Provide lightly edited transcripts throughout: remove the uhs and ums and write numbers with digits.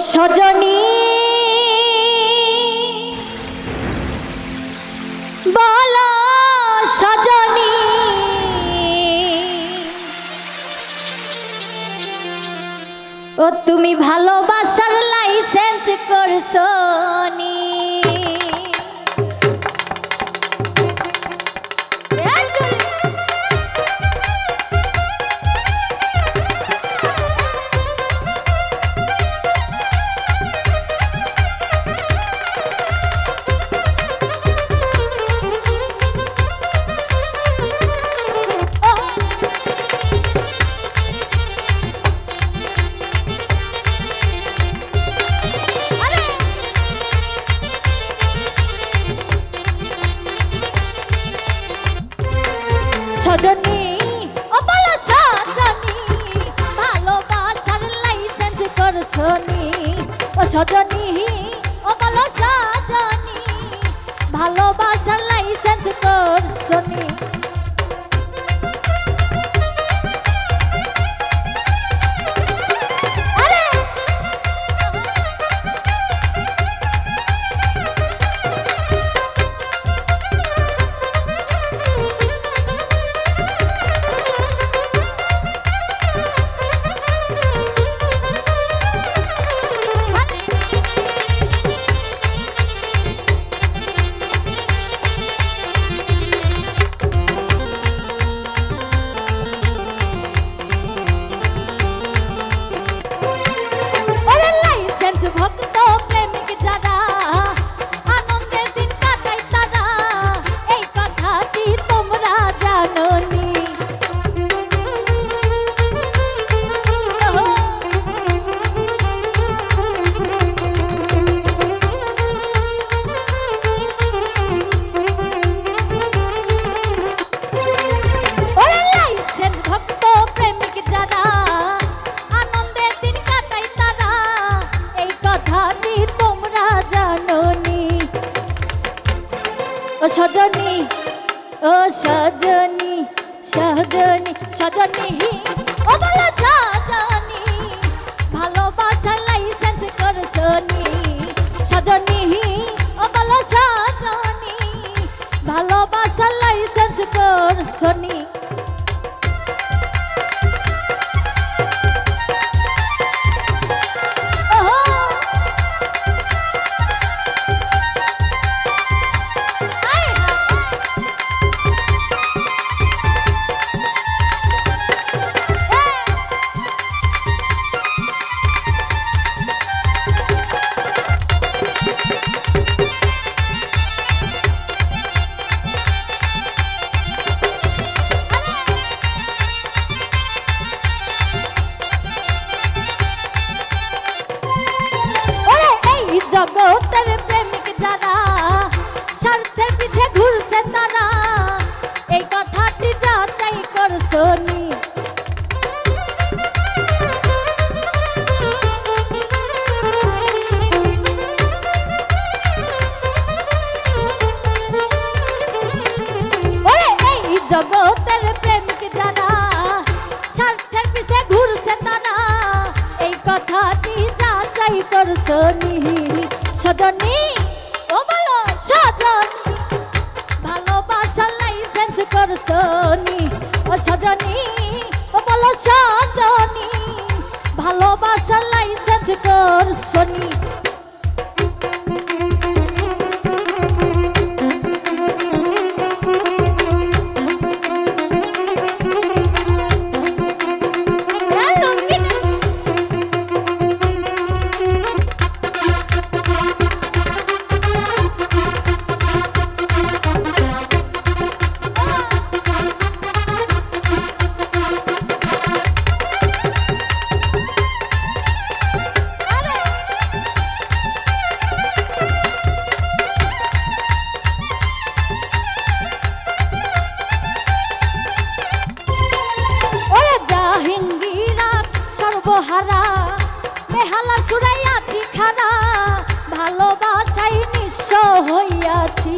সজনী বলো সজনী ও তুমি ভালোবাসার লাইসেন্স করছো নি সজনী ও বলো সজনী ভালোবাসার লাইসেন্স করছো নি ও সজনী ও বলো সজনী ভালোবাসার লাইসেন্স করছো নি ভক্ত প্রেমিক যারা আনন্দের দিন কাটায় তারা এই কথাটি তোমরা জানো নি ওরে লাইসেন্স ভক্ত প্রেমিক যারা আনন্দের দিন কাটায় তারা এই কথাটি তোমরা জানো নি ও সজনী ও সজনী সজনী সজনী ও বলো সজনী ভালোবাসার লাইসেন্স করছো নি সজনী ও বলো সজনী ভালোবাসার লাইসেন্স করছো নি জগতের প্রেমিক যারা স্বার্থের পিছে ঘুরছে তারা এই কথাটি যাচাই করছো নি ওরে এই জগতের প্রেমিক যারা স্বার্থের পিছে ঘুরছে তারা এই কথাটি যাচাই করছো নি সজনী ও বলো সজনী ভালোবাসার লাইসেন্স করছো নি ও সজনী ও বলো সজনী ভালোবাসার লাইসেন্স করছো নি সর্বহারা বেহালার সুরাই আছি খারা ভালোবাসায় নিঃস্ব হইয়াছি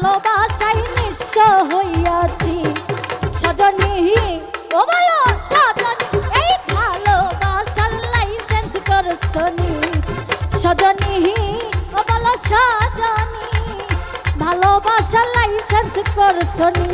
ভালোবাসায় নিঃস্ব হইয়াছি সজনী ও বলো সজনী এই ভালোবাসার লাইসেন্স করছনি সজনী ও বলো সজনী ভালোবাসার লাইসেন্স করছনি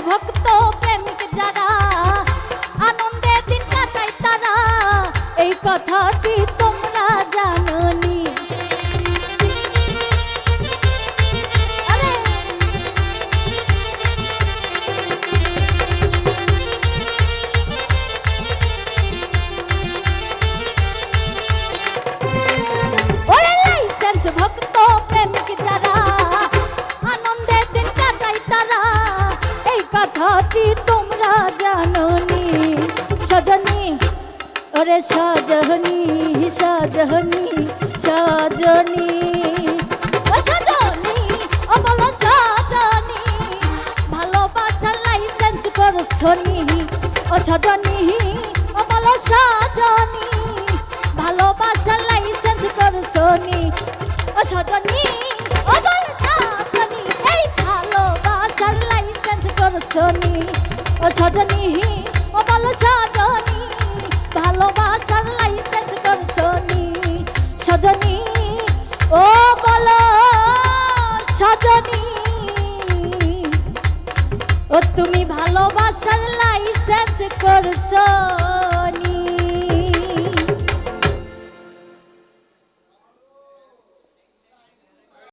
ভক্ত প্রেমিক যারা আনন্দে দিন কাটায় তারা এই কথাটি তোমরা জানোনি ওরে লাইসেন্স ভক্ত প্রেমিক যারা আনন্দে দিন কাটায় তারা কথাটি তোমরা জানোনি সজনী ওরে সজনী সজনী সজনী ও সজনী ও বলো সজনী ভালোবাসার লাইসেন্স করছনি ও সজনী ও বলো সজনী ভালোবাসার লাইসেন্স করছনি ও সজনী ও বলো সজনী এই ভালোবাসার লাইসেন্স করছনি ও সজনী ও বলো সজনী ভালোবাসার লাইসেন্স করছনি সজনী ও বলো সজনী ও তুমি ভালোবাসার লাইসেন্স করছো